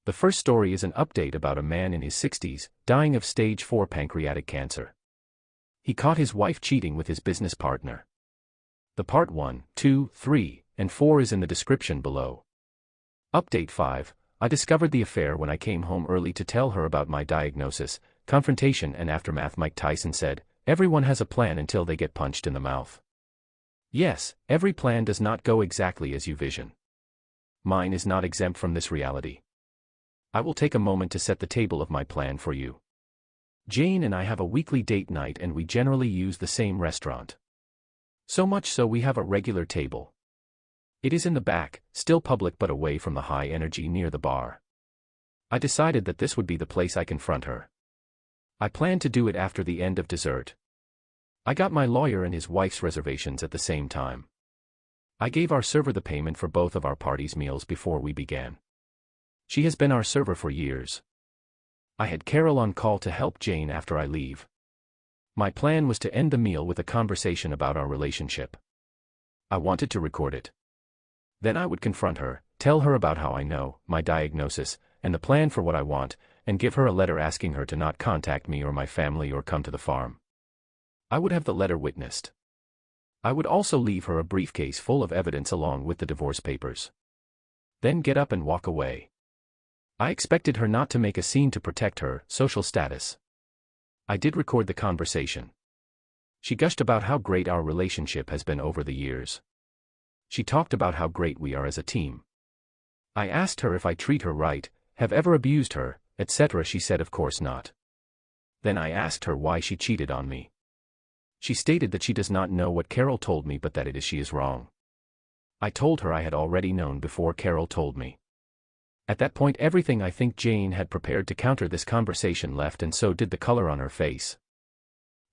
The first story is an update about a man in his 60s, dying of stage 4 pancreatic cancer. He caught his wife cheating with his business partner. The part 1, 2, 3, and 4 is in the description below. Update 5. I discovered the affair when I came home early to tell her about my diagnosis, confrontation and aftermath. Mike Tyson said, "Everyone has a plan until they get punched in the mouth." Yes, every plan does not go exactly as you vision. Mine is not exempt from this reality. I will take a moment to set the table of my plan for you. Jane and I have a weekly date night and we generally use the same restaurant. So much so we have a regular table. It is in the back, still public but away from the high energy near the bar. I decided that this would be the place I confront her. I planned to do it after the end of dessert. I got my lawyer and his wife's reservations at the same time. I gave our server the payment for both of our party's meals before we began. She has been our server for years. I had Carol on call to help Jane after I leave. My plan was to end the meal with a conversation about our relationship. I wanted to record it. Then I would confront her, tell her about how I know, my diagnosis, and the plan for what I want, and give her a letter asking her to not contact me or my family or come to the farm. I would have the letter witnessed. I would also leave her a briefcase full of evidence along with the divorce papers. Then get up and walk away. I expected her not to make a scene to protect her social status. I did record the conversation. She gushed about how great our relationship has been over the years. She talked about how great we are as a team. I asked her if I treat her right, have ever abused her, etc. She said of course not. Then I asked her why she cheated on me. She stated that she does not know what Carol told me but that it is she is wrong. I told her I had already known before Carol told me. At that point everything I think Jane had prepared to counter this conversation left and so did the color on her face.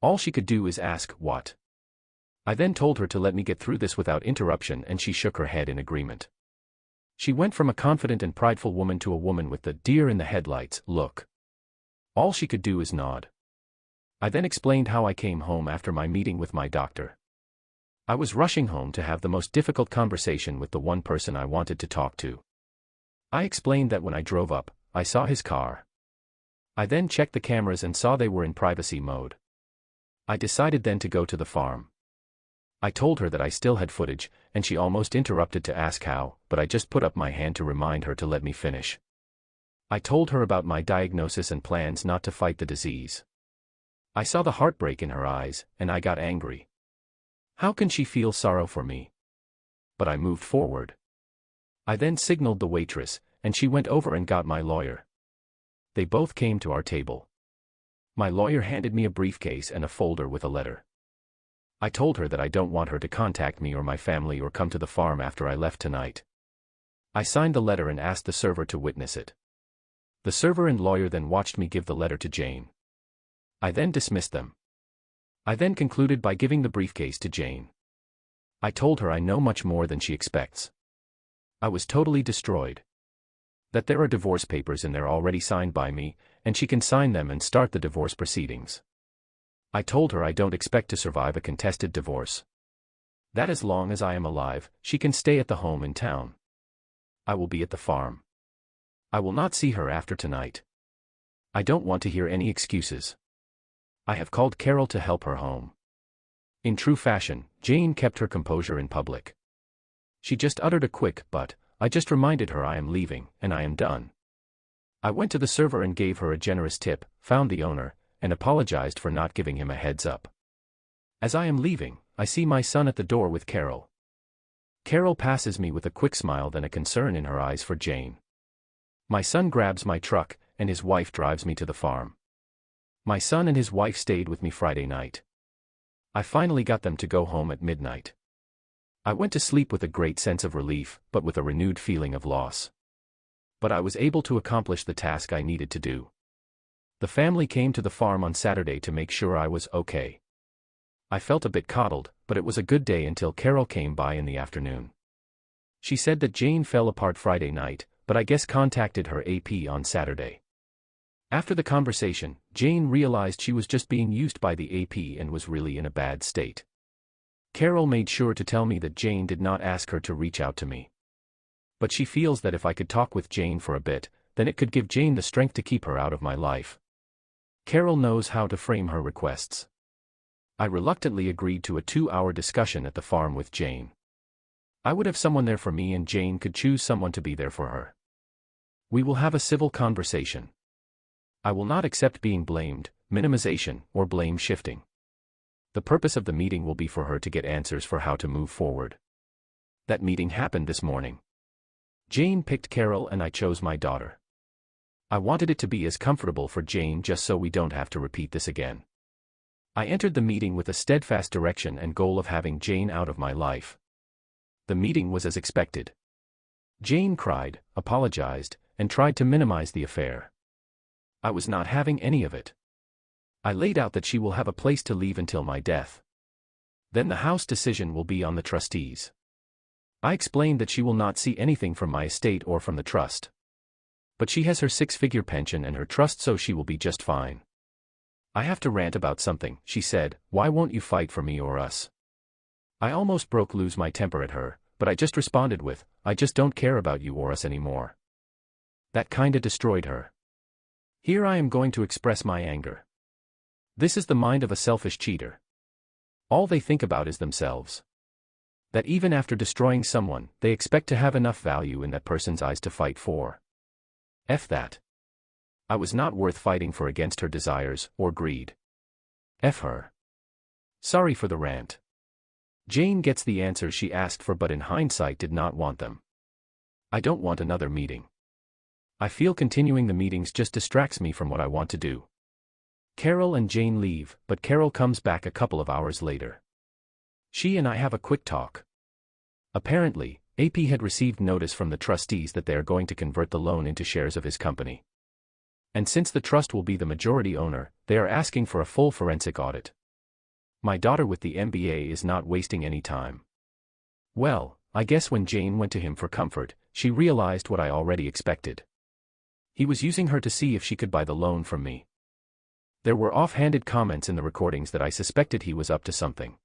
All she could do is ask, "What?" I then told her to let me get through this without interruption and she shook her head in agreement. She went from a confident and prideful woman to a woman with the deer in the headlights look. All she could do is nod. I then explained how I came home after my meeting with my doctor. I was rushing home to have the most difficult conversation with the one person I wanted to talk to. I explained that when I drove up, I saw his car. I then checked the cameras and saw they were in privacy mode. I decided then to go to the farm. I told her that I still had footage, and she almost interrupted to ask how, but I just put up my hand to remind her to let me finish. I told her about my diagnosis and plans not to fight the disease. I saw the heartbreak in her eyes, and I got angry. How can she feel sorrow for me? But I moved forward. I then signaled the waitress, and she went over and got my lawyer. They both came to our table. My lawyer handed me a briefcase and a folder with a letter. I told her that I don't want her to contact me or my family or come to the farm after I left tonight. I signed the letter and asked the server to witness it. The server and lawyer then watched me give the letter to Jane. I then dismissed them. I then concluded by giving the briefcase to Jane. I told her I know much more than she expects. I was totally destroyed. That there are divorce papers in there already signed by me, and she can sign them and start the divorce proceedings. I told her I don't expect to survive a contested divorce. That as long as I am alive, she can stay at the home in town. I will be at the farm. I will not see her after tonight. I don't want to hear any excuses. I have called Carol to help her home. In true fashion, Jane kept her composure in public. She just uttered a quick "but," I just reminded her I am leaving, and I am done. I went to the server and gave her a generous tip, found the owner, and apologized for not giving him a heads up. As I am leaving, I see my son at the door with Carol. Carol passes me with a quick smile then a concern in her eyes for Jane. My son grabs my truck, and his wife drives me to the farm. My son and his wife stayed with me Friday night. I finally got them to go home at midnight. I went to sleep with a great sense of relief, but with a renewed feeling of loss. But I was able to accomplish the task I needed to do. The family came to the farm on Saturday to make sure I was okay. I felt a bit coddled, but it was a good day until Carol came by in the afternoon. She said that Jane fell apart Friday night, but I guess contacted her AP on Saturday. After the conversation, Jane realized she was just being used by the AP and was really in a bad state. Carol made sure to tell me that Jane did not ask her to reach out to me. But she feels that if I could talk with Jane for a bit, then it could give Jane the strength to keep her out of my life. Carol knows how to frame her requests. I reluctantly agreed to a 2-hour discussion at the farm with Jane. I would have someone there for me and Jane could choose someone to be there for her. We will have a civil conversation. I will not accept being blamed, minimization, or blame shifting. The purpose of the meeting will be for her to get answers for how to move forward. That meeting happened this morning. Jane picked Carol and I chose my daughter. I wanted it to be as comfortable for Jane just so we don't have to repeat this again. I entered the meeting with a steadfast direction and goal of having Jane out of my life. The meeting was as expected. Jane cried, apologized, and tried to minimize the affair. I was not having any of it. I laid out that she will have a place to leave until my death. Then the house decision will be on the trustees. I explained that she will not see anything from my estate or from the trust. But she has her 6-figure pension and her trust, so she will be just fine. I have to rant about something, she said. Why won't you fight for me or us? I almost lose my temper at her, but I just responded with, I just don't care about you or us anymore. That kinda destroyed her. Here I am going to express my anger. This is the mind of a selfish cheater. All they think about is themselves. That even after destroying someone, they expect to have enough value in that person's eyes to fight for. F that. I was not worth fighting for against her desires or greed. F her. Sorry for the rant. Jane gets the answers she asked for but in hindsight did not want them. I don't want another meeting. I feel continuing the meetings just distracts me from what I want to do. Carol and Jane leave, but Carol comes back a couple of hours later. She and I have a quick talk. Apparently, AP had received notice from the trustees that they are going to convert the loan into shares of his company. And since the trust will be the majority owner, they are asking for a full forensic audit. My daughter with the MBA is not wasting any time. Well, I guess when Jane went to him for comfort, she realized what I already expected. He was using her to see if she could buy the loan from me. There were offhanded comments in the recordings that I suspected he was up to something.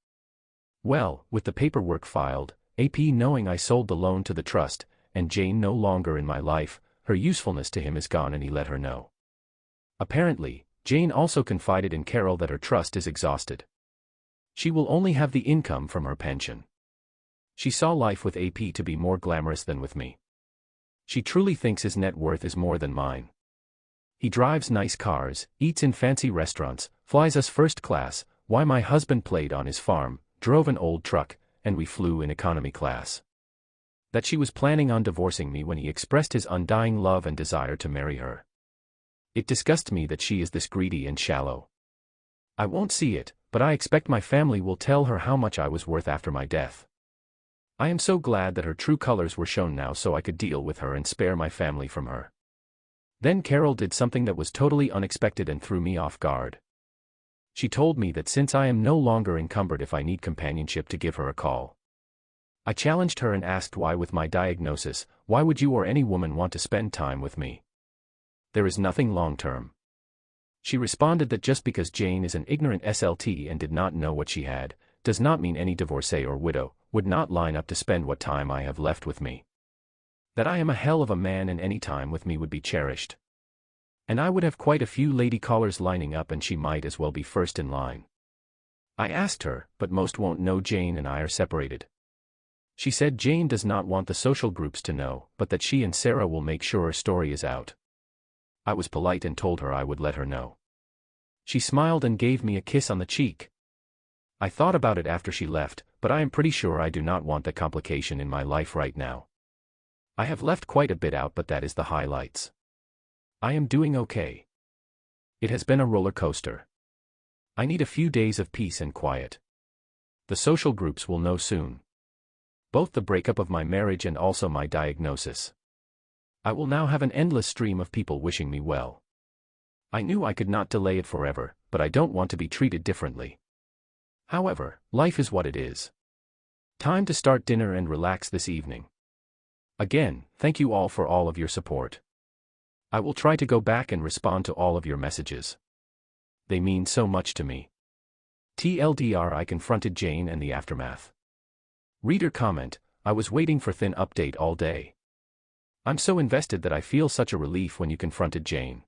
Well, with the paperwork filed, AP knowing I sold the loan to the trust, and Jane no longer in my life, her usefulness to him is gone and he let her know. Apparently, Jane also confided in Carol that her trust is exhausted. She will only have the income from her pension. She saw life with AP to be more glamorous than with me. She truly thinks his net worth is more than mine. He drives nice cars, eats in fancy restaurants, flies us first class, while my husband played on his farm, drove an old truck, and we flew in economy class. That she was planning on divorcing me when he expressed his undying love and desire to marry her. It disgusts me that she is this greedy and shallow. I won't see it, but I expect my family will tell her how much I was worth after my death. I am so glad that her true colors were shown now so I could deal with her and spare my family from her. Then Carol did something that was totally unexpected and threw me off guard. She told me that since I am no longer encumbered if I need companionship to give her a call. I challenged her and asked why with my diagnosis, why would you or any woman want to spend time with me? There is nothing long-term. She responded that just because Jane is an ignorant SLT and did not know what she had, does not mean any divorcee or widow would not line up to spend what time I have left with me. That I am a hell of a man and any time with me would be cherished. And I would have quite a few lady callers lining up and she might as well be first in line. I asked her, but most won't know Jane and I are separated. She said Jane does not want the social groups to know, but that she and Sarah will make sure her story is out. I was polite and told her I would let her know. She smiled and gave me a kiss on the cheek. I thought about it after she left, but I am pretty sure I do not want that complication in my life right now. I have left quite a bit out, but that is the highlights. I am doing okay. It has been a roller coaster. I need a few days of peace and quiet. The social groups will know soon. Both the breakup of my marriage and also my diagnosis. I will now have an endless stream of people wishing me well. I knew I could not delay it forever, but I don't want to be treated differently. However, life is what it is. Time to start dinner and relax this evening. Again, thank you all for all of your support. I will try to go back and respond to all of your messages. They mean so much to me. TLDR, I confronted Jane and the aftermath. Reader comment, I was waiting for thin update all day. I'm so invested that I feel such a relief when you confronted Jane.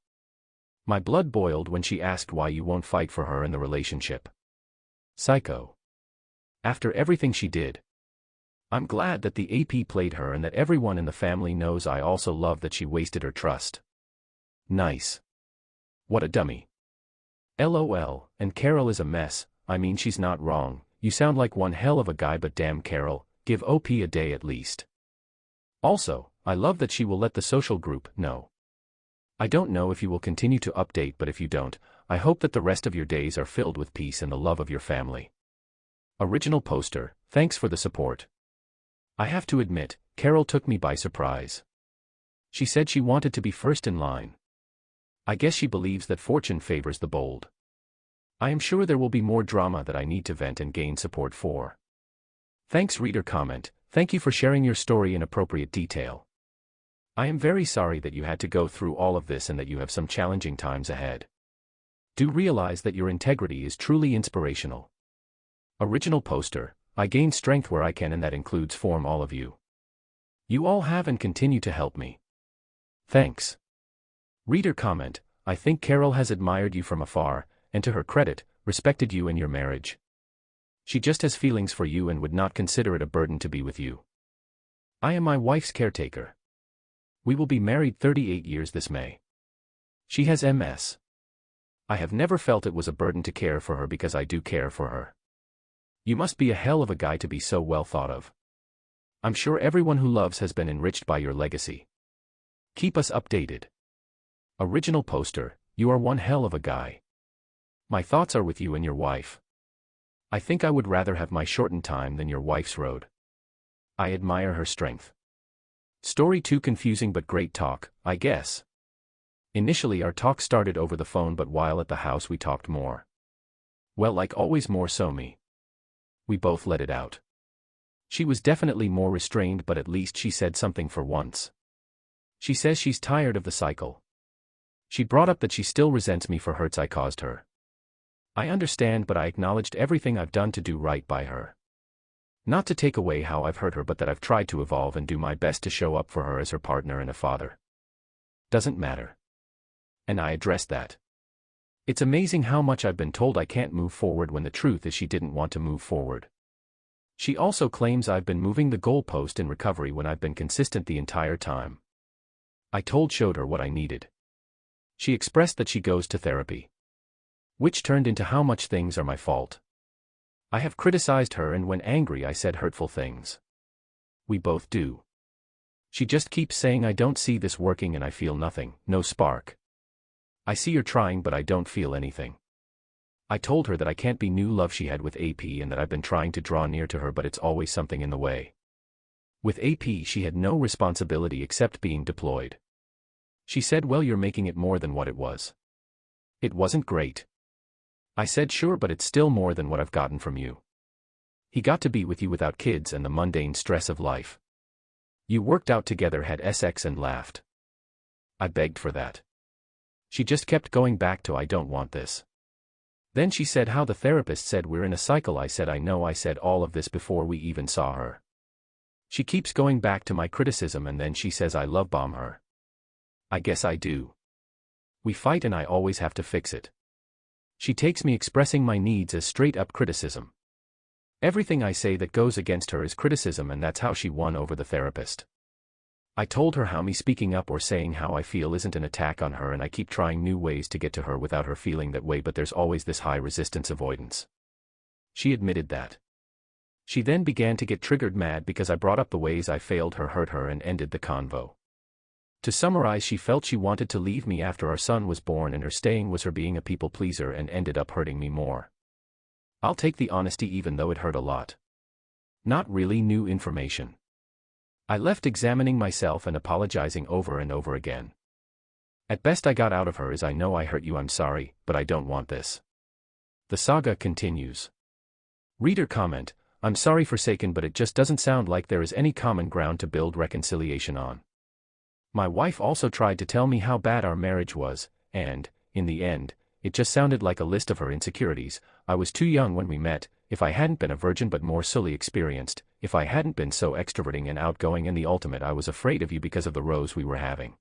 My blood boiled when she asked why you won't fight for her in the relationship. Psycho. After everything she did. I'm glad that the AP played her and that everyone in the family knows. I also love that she wasted her trust. Nice. What a dummy. LOL, and Carol is a mess. I mean, she's not wrong. You sound like one hell of a guy, but damn Carol, give OP a day at least. Also, I love that she will let the social group know. I don't know if you will continue to update, but if you don't, I hope that the rest of your days are filled with peace and the love of your family. Original poster, thanks for the support. I have to admit, Carol took me by surprise. She said she wanted to be first in line. I guess she believes that fortune favors the bold. I am sure there will be more drama that I need to vent and gain support for. Thanks reader comment, thank you for sharing your story in appropriate detail. I am very sorry that you had to go through all of this and that you have some challenging times ahead. Do realize that your integrity is truly inspirational. Original poster, I gain strength where I can, and that includes from all of you. You all have and continue to help me. Thanks. Reader comment, I think Carol has admired you from afar, and to her credit, respected you in your marriage. She just has feelings for you and would not consider it a burden to be with you. I am my wife's caretaker. We will be married 38 years this May. She has MS. I have never felt it was a burden to care for her because I do care for her. You must be a hell of a guy to be so well thought of. I'm sure everyone who loves has been enriched by your legacy. Keep us updated. Original poster, you are one hell of a guy. My thoughts are with you and your wife. I think I would rather have my shortened time than your wife's road. I admire her strength. Story too confusing but great talk, I guess. Initially our talk started over the phone, but while at the house we talked more. Well, like always, more so me. We both let it out. She was definitely more restrained, but at least she said something for once. She says she's tired of the cycle. She brought up that she still resents me for hurts I caused her. I understand, but I acknowledged everything I've done to do right by her. Not to take away how I've hurt her, but that I've tried to evolve and do my best to show up for her as her partner and a father. Doesn't matter. And I addressed that. It's amazing how much I've been told I can't move forward when the truth is she didn't want to move forward. She also claims I've been moving the goalpost in recovery when I've been consistent the entire time. I showed her what I needed. She expressed that she goes to therapy. Which turned into how much things are my fault. I have criticized her, and when angry I said hurtful things. We both do. She just keeps saying I don't see this working and I feel nothing, no spark. I see you're trying, but I don't feel anything. I told her that I can't be new love she had with AP and that I've been trying to draw near to her, but it's always something in the way. With AP she had no responsibility except being deployed. She said, well, you're making it more than what it was. It wasn't great. I said, sure, but it's still more than what I've gotten from you. He got to be with you without kids and the mundane stress of life. You worked out together, had sex and laughed. I begged for that. She just kept going back to I don't want this. Then she said how the therapist said we're in a cycle. I said I know, I said all of this before we even saw her. She keeps going back to my criticism and then she says I love bomb her. I guess I do. We fight and I always have to fix it. She takes me expressing my needs as straight up criticism. Everything I say that goes against her is criticism, and that's how she won over the therapist. I told her how me speaking up or saying how I feel isn't an attack on her, and I keep trying new ways to get to her without her feeling that way, but there's always this high resistance avoidance. She admitted that. She then began to get triggered mad because I brought up the ways I failed her, hurt her, and ended the convo. To summarize, she felt she wanted to leave me after our son was born, and her staying was her being a people pleaser and ended up hurting me more. I'll take the honesty even though it hurt a lot. Not really new information. I left examining myself and apologizing over and over again. At best I got out of her is I know I hurt you, I'm sorry, but I don't want this. The saga continues. Reader comment, I'm sorry forsaken, but it just doesn't sound like there is any common ground to build reconciliation on. My wife also tried to tell me how bad our marriage was, and, in the end, it just sounded like a list of her insecurities. I was too young when we met, if I hadn't been a virgin but more silly experienced, if I hadn't been so extroverting and outgoing, and the ultimate, I was afraid of you because of the rows we were having.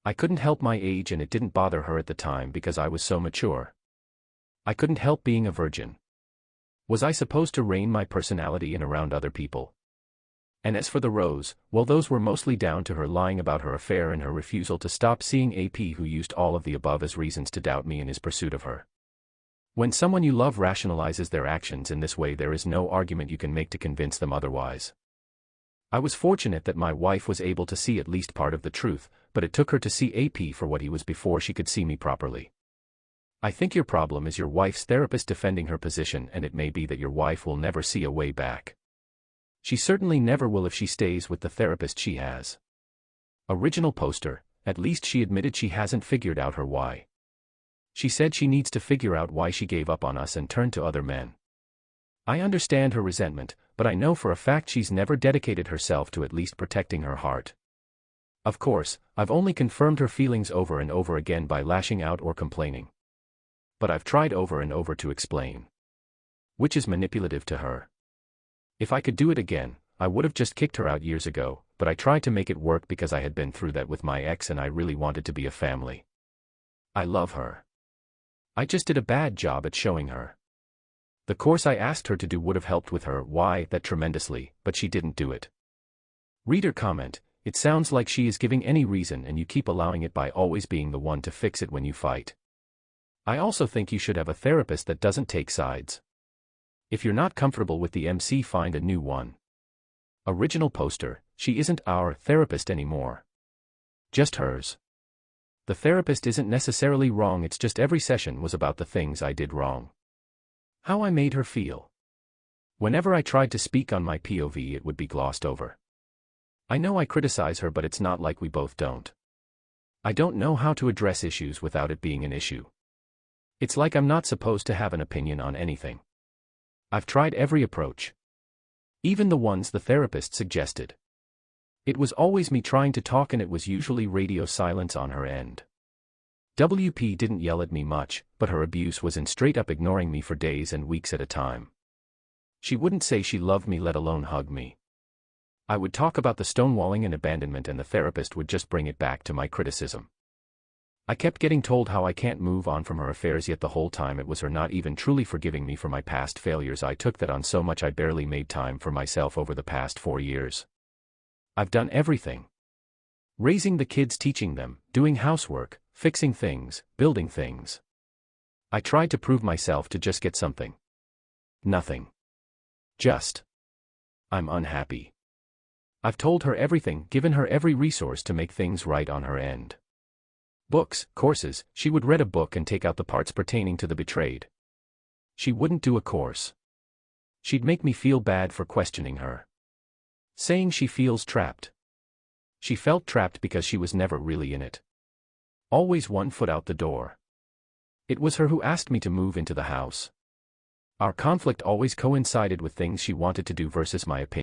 I couldn't help my age, and it didn't bother her at the time because I was so mature. I couldn't help being a virgin. Was I supposed to rein my personality in around other people? And as for the rows, well, those were mostly down to her lying about her affair and her refusal to stop seeing AP, who used all of the above as reasons to doubt me in his pursuit of her. When someone you love rationalizes their actions in this way, there is no argument you can make to convince them otherwise. I was fortunate that my wife was able to see at least part of the truth, but it took her to see AP for what he was before she could see me properly. I think your problem is your wife's therapist defending her position, and it may be that your wife will never see a way back. She certainly never will if she stays with the therapist she has. Original poster, at least she admitted she hasn't figured out her why. She said she needs to figure out why she gave up on us and turned to other men. I understand her resentment, but I know for a fact she's never dedicated herself to at least protecting her heart. Of course, I've only confirmed her feelings over and over again by lashing out or complaining. But I've tried over and over to explain. Which is manipulative to her. If I could do it again, I would have just kicked her out years ago, but I tried to make it work because I had been through that with my ex and I really wanted to be a family. I love her. I just did a bad job at showing her. The course I asked her to do would have helped with her why that tremendously, but she didn't do it. Reader comment: it sounds like she is giving any reason and you keep allowing it by always being the one to fix it when you fight. I also think you should have a therapist that doesn't take sides. If you're not comfortable with the MC, find a new one. Original poster: she isn't our therapist anymore. Just hers. The therapist isn't necessarily wrong, it's just every session was about the things I did wrong. How I made her feel. Whenever I tried to speak on my POV, it would be glossed over. I know I criticize her, but it's not like we both don't. I don't know how to address issues without it being an issue. It's like I'm not supposed to have an opinion on anything. I've tried every approach. Even the ones the therapist suggested. It was always me trying to talk, and it was usually radio silence on her end. WP didn't yell at me much, but her abuse was in straight up ignoring me for days and weeks at a time. She wouldn't say she loved me, let alone hug me. I would talk about the stonewalling and abandonment, and the therapist would just bring it back to my criticism. I kept getting told how I can't move on from her affairs, yet the whole time it was her not even truly forgiving me for my past failures. I took that on so much I barely made time for myself over the past 4 years. I've done everything. Raising the kids, teaching them, doing housework, fixing things, building things. I tried to prove myself to just get something. Nothing. Just. I'm unhappy. I've told her everything, given her every resource to make things right on her end. Books, courses, she would read a book and take out the parts pertaining to the betrayed. She wouldn't do a course. She'd make me feel bad for questioning her. Saying she feels trapped. She felt trapped because she was never really in it. Always 1 foot out the door. It was her who asked me to move into the house. Our conflict always coincided with things she wanted to do versus my opinion.